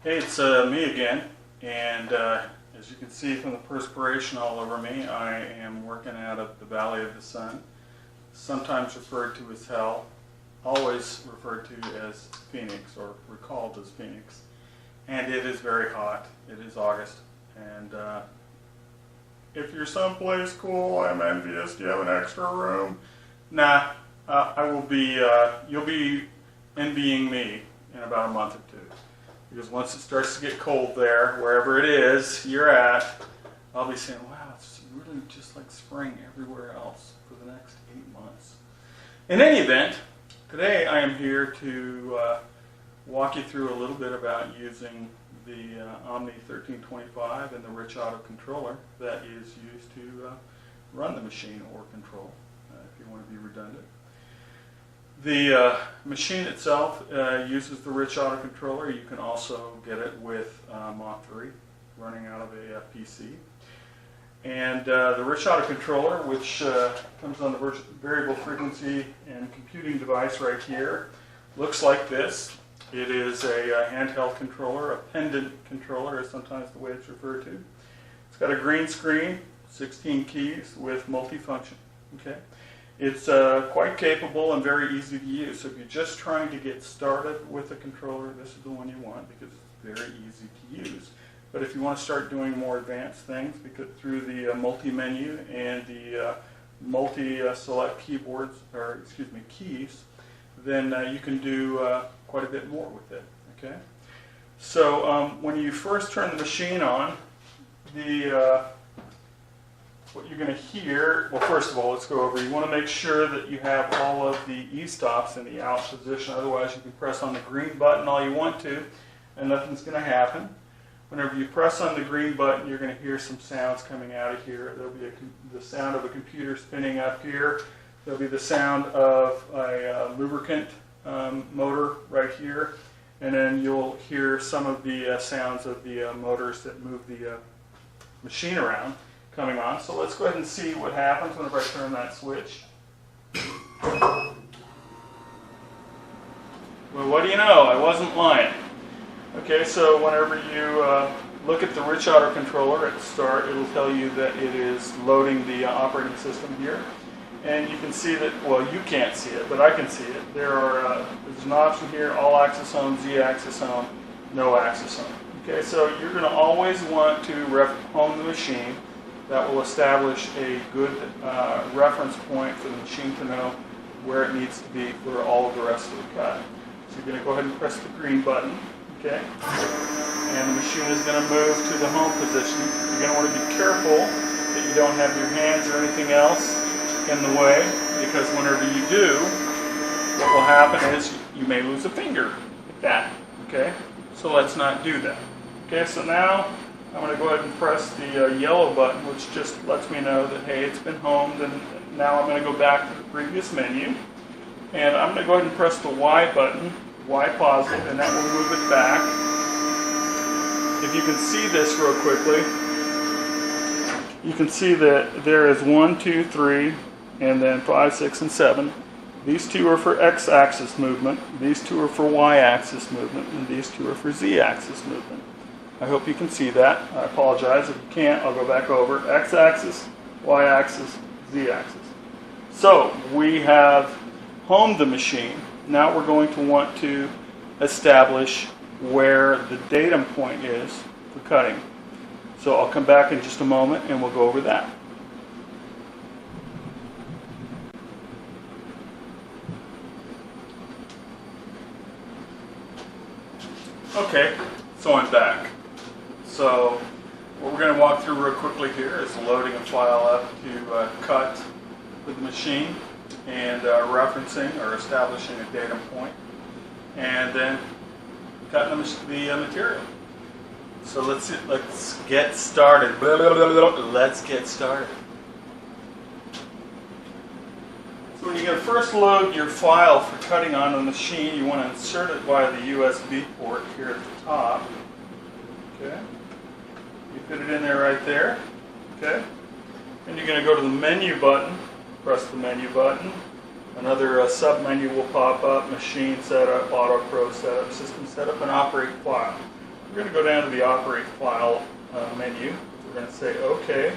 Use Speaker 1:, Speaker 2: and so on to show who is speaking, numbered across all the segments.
Speaker 1: Hey, it's me again, and as you can see from the perspiration all over me, I am working out of the Valley of the Sun, sometimes referred to as Hell, always referred to as Phoenix, or recalled as Phoenix. And it is very hot. It is August, and if you're someplace cool, I'm envious. Do you have an extra room? Nah, I will be, you'll be envying me in about a month or two. Because once it starts to get cold there, wherever it is you're at, I'll be saying, wow, it's really just like spring everywhere else for the next 8 months. In any event, today I am here to walk you through a little bit about using the Omni 1325 and the Rich Auto controller that is used to run the machine or control, if you want to be redundant. The machine itself uses the Rich Auto controller. You can also get it with Mach 3 running out of a PC. And the Rich Auto controller, which comes on the variable frequency and computing device right here, looks like this. It is a handheld controller, a pendant controller is sometimes the way it's referred to. It's got a green screen, 16 keys with multifunction. Okay. It's quite capable and very easy to use. So if you're just trying to get started with a controller, this is the one you want because it's very easy to use. But if you want to start doing more advanced things, because through the multi-menu and the multi-select keyboards, or excuse me, keys, then you can do quite a bit more with it. Okay. So when you first turn the machine on, what you're going to hear, well, first of all, let's go over. You want to make sure that you have all of the e-stops in the out position. Otherwise, you can press on the green button all you want to, and nothing's going to happen. Whenever you press on the green button, you're going to hear some sounds coming out of here. There'll be the sound of a computer spinning up here. There'll be the sound of a lubricant motor right here. And then you'll hear some of the sounds of the motors that move the machine around coming on. So let's go ahead and see what happens whenever I turn that switch. Well, what do you know? I wasn't lying. Okay, so whenever you look at the Rich Auto controller at start, it'll tell you that it is loading the operating system here. And you can see that, well, you can't see it, but I can see it. There's an option here, all axis home, Z axis home, no axis home. Okay, so you're going to always want to home the machine. That will establish a good reference point for the machine to know where it needs to be for all of the rest of the cut. So you're going to go ahead and press the green button, okay? And the machine is going to move to the home position. You're going to want to be careful that you don't have your hands or anything else in the way, because whenever you do, what will happen is you may lose a finger, like that, okay? So let's not do that. Okay, so now I'm going to go ahead and press the yellow button, which just lets me know that, hey, it's been homed, and now I'm going to go back to the previous menu. And I'm going to go ahead and press the Y button, Y positive, and that will move it back. If you can see this real quickly, you can see that there is 1, 2, 3, and then 5, 6, and 7. These two are for X-axis movement, these two are for Y-axis movement, and these two are for Z-axis movement. I hope you can see that. I apologize. If you can't, I'll go back over. X-axis, Y-axis, Z-axis. So we have homed the machine. Now we're going to want to establish where the datum point is for cutting. So I'll come back in just a moment and we'll go over that. Okay, so I'm back. So what we're going to walk through real quickly here is loading a file up to cut with the machine and referencing or establishing a datum point, and then cutting the material. So let's get started. Let's get started. So when you're going to first load your file for cutting on the machine, you want to insert it via the USB port here at the top. Okay. You put it in there right there. Okay. And you're going to go to the menu button, press the menu button. Another sub-menu will pop up, machine setup, auto pro setup, system setup, and operate file. we're going to go down to the Operate File menu. We're going to say OK.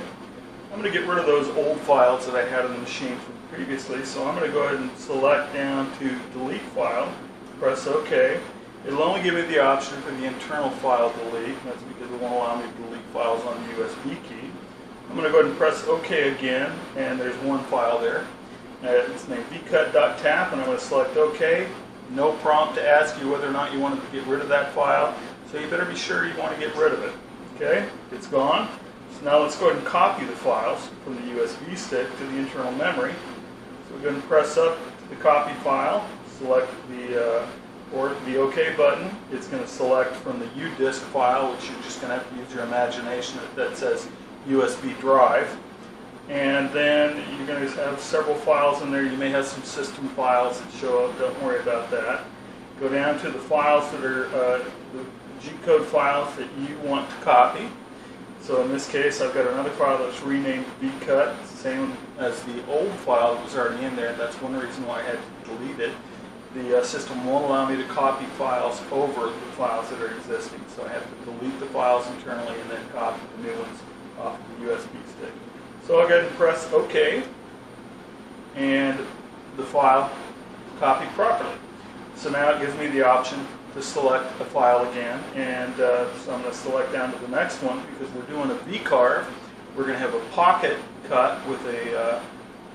Speaker 1: I'm going to get rid of those old files that I had on the machine from previously, so I'm going to go ahead and select down to Delete File, press OK. It'll only give me the option for the internal file delete. That's because it won't allow me to delete files on the USB key. I'm going to go ahead and press OK again, and there's one file there. It's named vcut.tap, and I'm going to select OK. No prompt to ask you whether or not you want to get rid of that file, so you better be sure you want to get rid of it. Okay, it's gone. So now let's go ahead and copy the files from the USB stick to the internal memory. So we're going to press up to the copy file, select the OK button. It's going to select from the UDisk file, which you're just going to have to use your imagination, that says USB drive. And then you're going to have several files in there. You may have some system files that show up. Don't worry about that. Go down to the files that are the G-code files that you want to copy. So in this case, I've got another file that's renamed vcut. It's the same as the old file that was already in there. That's one reason why I had to delete it. The system won't allow me to copy files over the files that are existing. So I have to delete the files internally and then copy the new ones off the USB stick. So I'll go ahead and press OK, and the file copied properly. So now it gives me the option to select a file again, and so I'm going to select down to the next one because we're doing a V-carve. We're going to have a pocket cut with a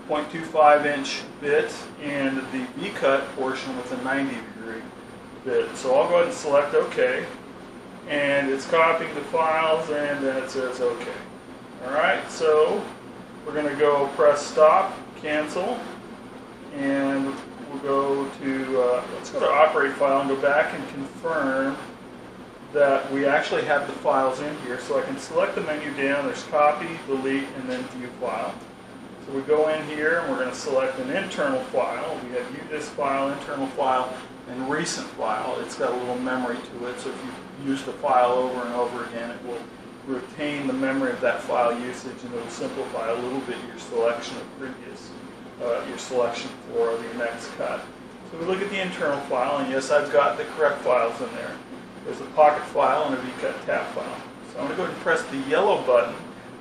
Speaker 1: 0.25-inch bit and the V-cut portion with a 90-degree bit. So I'll go ahead and select OK, and it's copying the files, and then it says OK. Alright, so we're going to go press stop, cancel, and we'll go to, let's go to Operate File and go back and confirm that we actually have the files in here. So I can select the menu down, there's copy, delete, and then view file. So we go in here and we're going to select an internal file. We have UDisk file, internal file, and recent file. It's got a little memory to it, so if you use the file over and over again, it will retain the memory of that file usage, and it will simplify a little bit your selection of previous, your selection for the next cut. So we look at the internal file, and yes, I've got the correct files in there. There's a pocket file and a vcut tap file. So I'm going to go ahead and press the yellow button.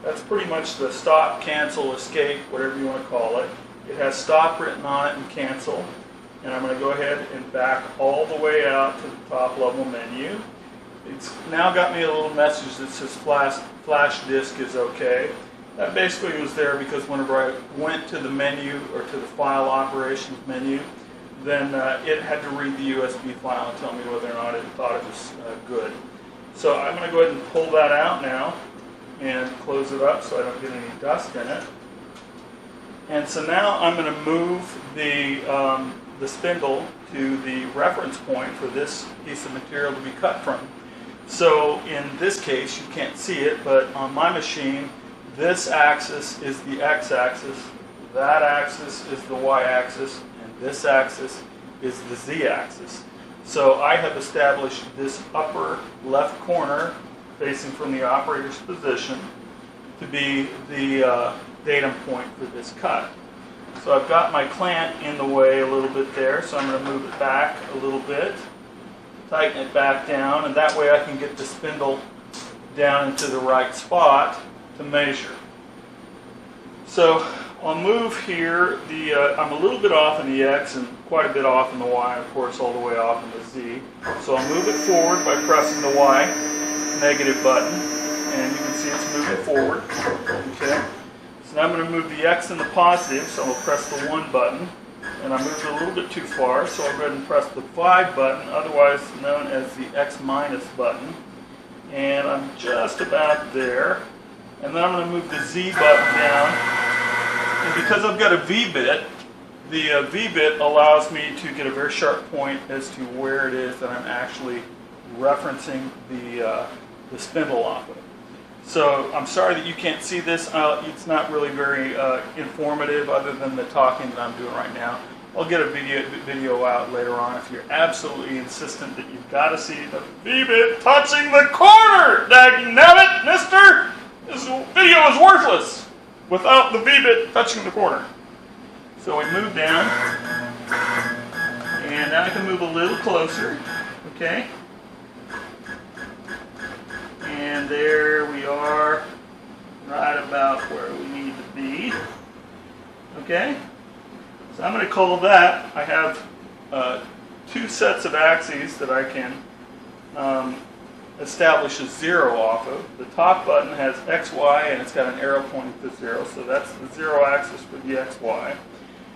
Speaker 1: That's pretty much the stop, cancel, escape, whatever you want to call it. It has stop written on it and cancel. And I'm going to go ahead and back all the way out to the top level menu. It's now got me a little message that says flash disk is okay. That basically was there because whenever I went to the menu or to the file operations menu, then it had to read the USB file and tell me whether or not it thought it was good. So I'm going to go ahead and pull that out now and close it up so I don't get any dust in it. And so now I'm going to move the spindle to the reference point for this piece of material to be cut from. So in this case, you can't see it, but on my machine, this axis is the x-axis, that axis is the y-axis, and this axis is the z-axis. So I have established this upper left corner facing from the operator's position to be the datum point for this cut. So I've got my clamp in the way a little bit there, so I'm going to move it back a little bit, tighten it back down, and that way I can get the spindle down into the right spot to measure. So I'll move here, I'm a little bit off in the X and quite a bit off in the Y, and of course all the way off in the Z. So I'll move it forward by pressing the Y negative button, and you can see it's moving forward. Okay. So now I'm going to move the X in the positive, so I'll press the 1 button. And I moved it a little bit too far, so I'll go ahead and press the 5 button, otherwise known as the X minus button. And I'm just about there. And then I'm going to move the Z button down. And because I've got a V bit, the V bit allows me to get a very sharp point as to where it is that I'm actually referencing the spindle off of. So I'm sorry that you can't see this. It's not really very informative other than the talking that I'm doing right now. I'll get a video out later on if you're absolutely insistent that you've got to see the V-bit touching the corner. Dagnabbit, mister! This video is worthless without the V-bit touching the corner. So we move down, and now I can move a little closer, okay? And there we are, right about where we need to be. Okay? So I'm going to call that, I have two sets of axes that I can establish a 0 off of. The top button has XY and it's got an arrow pointing to 0, so that's the 0 axis for the XY.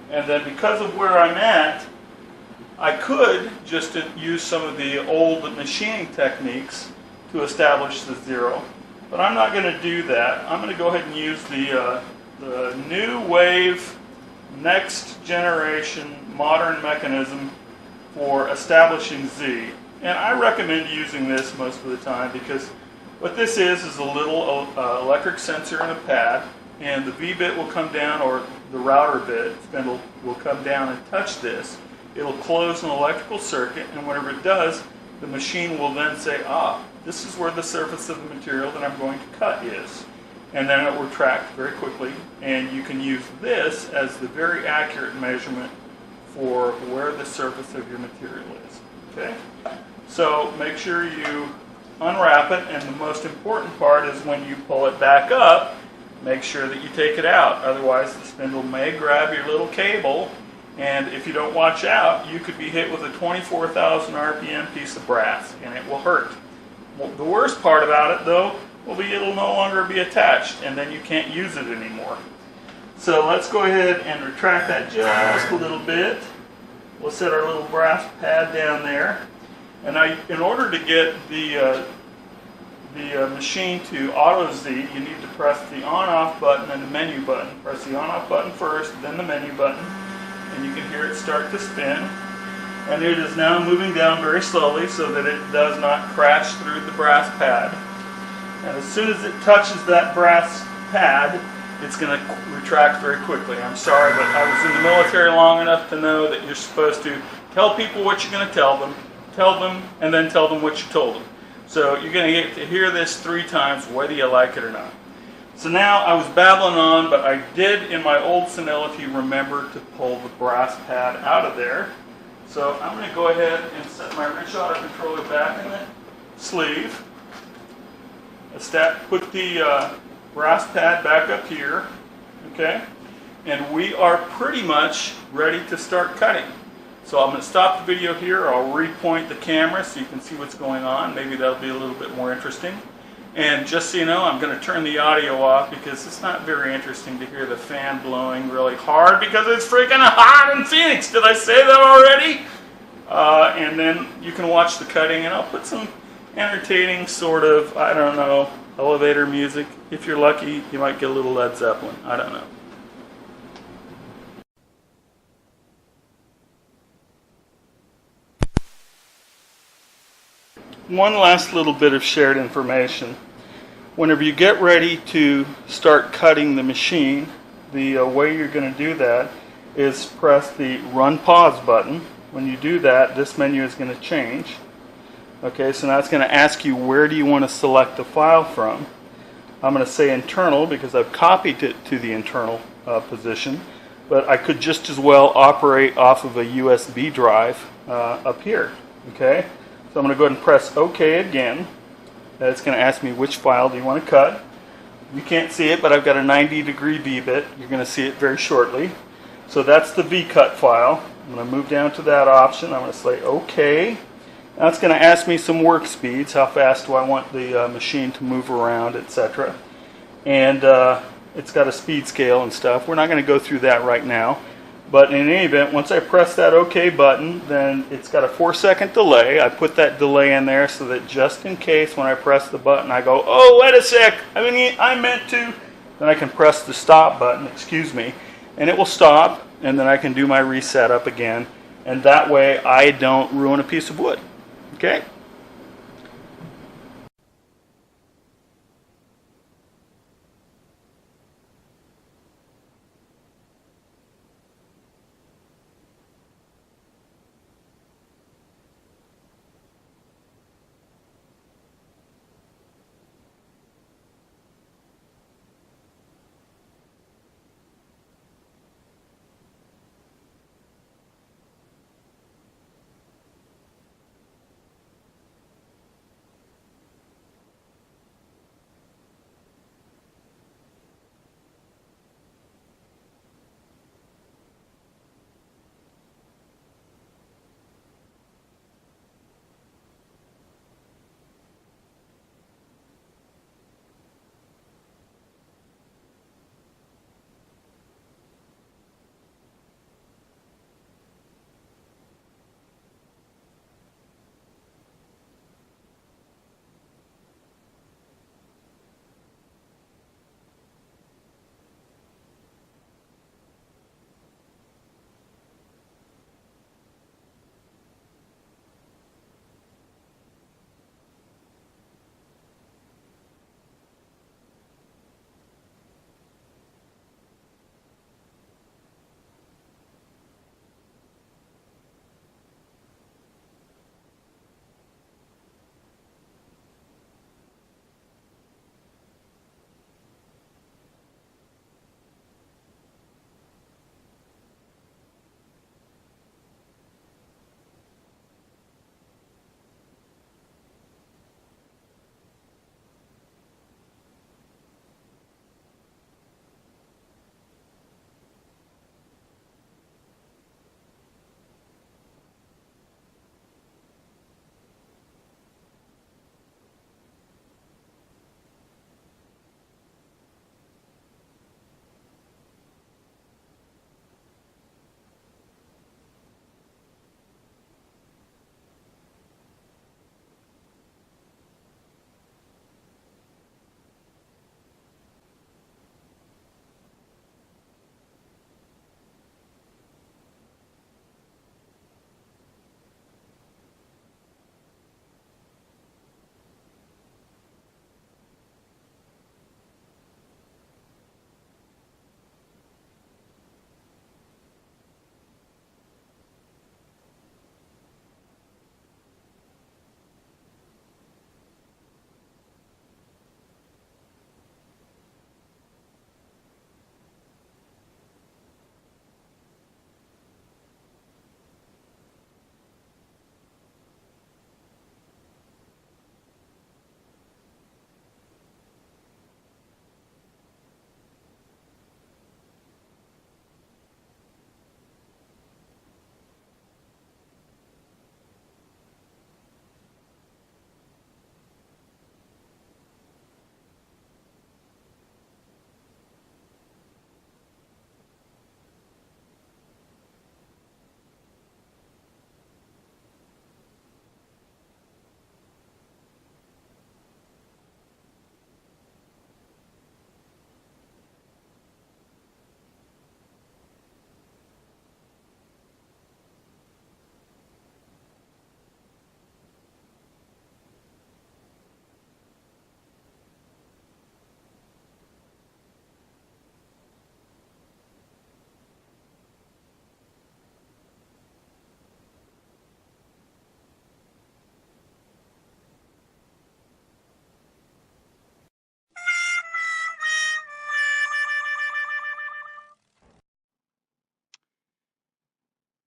Speaker 1: And then because of where I'm at, I could just use some of the old machining techniques to establish the 0, but I'm not going to do that. I'm going to go ahead and use the new wave, next generation modern mechanism for establishing Z. And I recommend using this most of the time because what this is a little electric sensor and a pad, and the V bit will come down, or the router bit spindle will come down and touch this. It'll close an electrical circuit, and whenever it does, the machine will then say, this is where the surface of the material that I'm going to cut is. And then it will retract very quickly, and you can use this as the very accurate measurement for where the surface of your material is. Okay? So make sure you unwrap it, and the most important part is when you pull it back up, make sure that you take it out. Otherwise, the spindle may grab your little cable, and if you don't watch out, you could be hit with a 24,000 RPM piece of brass, and it will hurt. Well, the worst part about it, though, will be it'll no longer be attached, and then you can't use it anymore. So let's go ahead and retract that just a little bit. We'll set our little brass pad down there. And in order to get the machine to auto Z, you need to press the on-off button and the menu button. Press the on-off button first, then the menu button, and you can hear it start to spin. And it is now moving down very slowly so that it does not crash through the brass pad. And as soon as it touches that brass pad, it's going to retract very quickly. I'm sorry, but I was in the military long enough to know that you're supposed to tell people what you're going to tell them, and then tell them what you told them. So you're going to get to hear this 3 times, whether you like it or not. So now I was babbling on, but I did, in my old senility, remember to pull the brass pad out of there. So I'm going to go ahead and set my wrench auto controller back in the sleeve. Put the brass pad back up here, okay? And we are pretty much ready to start cutting. So I'm going to stop the video here. I'll repoint the camera so you can see what's going on. Maybe that'll be a little bit more interesting. And just so you know, I'm going to turn the audio off because it's not very interesting to hear the fan blowing really hard because it's freaking hot in Phoenix. Did I say that already? And then you can watch the cutting, and I'll put some entertaining sort of, I don't know, elevator music. If you're lucky, you might get a little Led Zeppelin. I don't know. One last little bit of shared information. Whenever you get ready to start cutting the machine, the way you're going to do that is press the Run Pause button. When you do that, this menu is going to change. Okay, so now it's going to ask you where do you want to select the file from. I'm going to say internal because I've copied it to the internal position, but I could just as well operate off of a USB drive up here. Okay, so I'm going to go ahead and press OK again. It's going to ask me which file do you want to cut. You can't see it, but I've got a 90-degree V-bit. You're going to see it very shortly. So that's the V-cut file. I'm going to move down to that option. I'm going to say OK. Now it's going to ask me some work speeds. How fast do I want the machine to move around, etc. And it's got a speed scale and stuff. We're not going to go through that right now. But in any event, once I press that OK button, then it's got a 4-second delay. I put that delay in there so that just in case when I press the button I go, oh, wait a sec, I meant to, then I can press the stop button, excuse me, and it will stop, and then I can do my reset up again, and that way I don't ruin a piece of wood. Okay?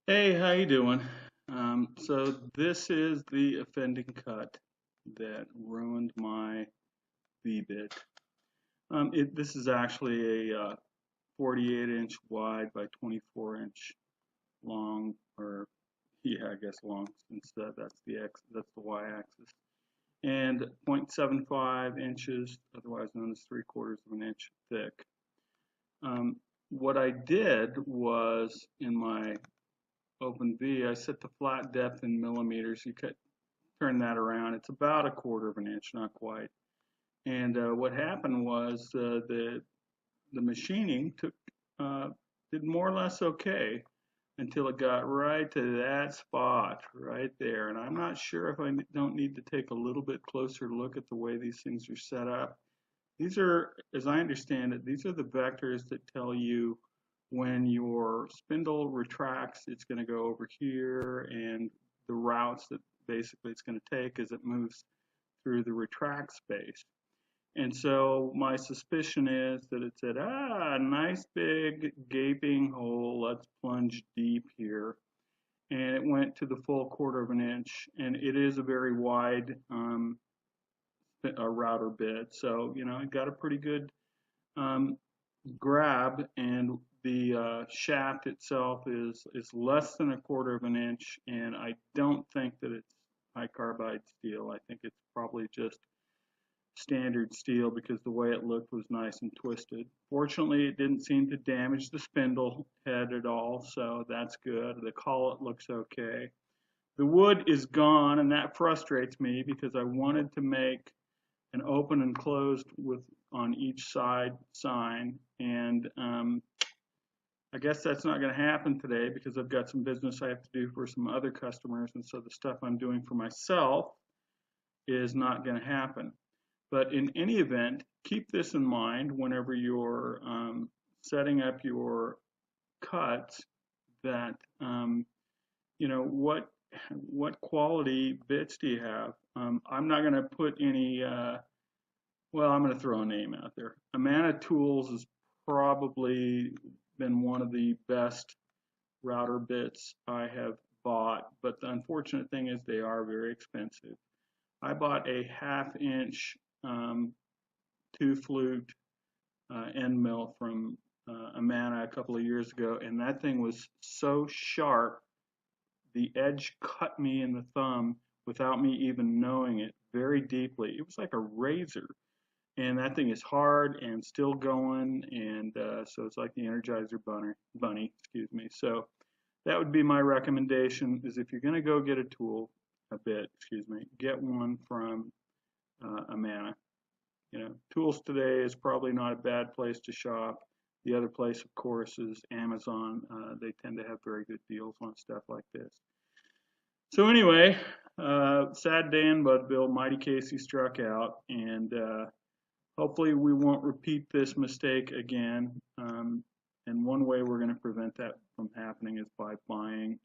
Speaker 1: Hey, how you doing? So this is the offending cut that ruined my V-bit. This is actually a 48-inch wide by 24-inch long, or yeah, I guess long, since that's the y-axis, and 0.75 inches, otherwise known as 3/4 of an inch thick. What I did was in my Open V, I set the flat depth in millimeters. You could turn that around. It's about 1/4 of an inch, not quite. And what happened was the machining did more or less okay until it got right to that spot right there. And I'm not sure if I don't need to take a little bit closer look at the way these things are set up. These are, as I understand it, these are the vectors that tell you when your spindle retracts, it's going to go over here, and the routes that basically it's going to take as it moves through the retract space. And so my suspicion is that it said, nice big gaping hole, let's plunge deep here. And it went to the full 1/4 of an inch, and it is a very wide router bit. So, it got a pretty good um, grab, and the shaft itself is less than 1/4 of an inch, and I don't think that it's high carbide steel. I think it's probably just standard steel because the way it looked was nice and twisted. Fortunately, it didn't seem to damage the spindle head at all, so that's good. The collet looks okay. The wood is gone, and that frustrates me because I wanted to make an open and closed with on each side sign, and I guess that's not going to happen today because I've got some business I have to do for some other customers, and so the stuff I'm doing for myself is not going to happen. But in any event, keep this in mind whenever you're setting up your cuts, that what quality bits do you have? I'm not going to put any. Well, I'm going to throw a name out there. Amana Tools has probably been one of the best router bits I have bought, but the unfortunate thing is they are very expensive. I bought a 1/2 inch two flute end mill from Amana a couple of years ago, and that thing was so sharp, the edge cut me in the thumb without me even knowing it very deeply. It was like a razor, and that thing is hard and still going, and so it's like the Energizer bunny, excuse me. So that would be my recommendation: is if you're going to go get a bit, excuse me, get one from Amana. Tools today is probably not a bad place to shop. The other place, of course, is Amazon. They tend to have very good deals on stuff like this. So anyway, sad day in Budville. Mighty Casey struck out, and hopefully we won't repeat this mistake again. And one way we're going to prevent that from happening is by buying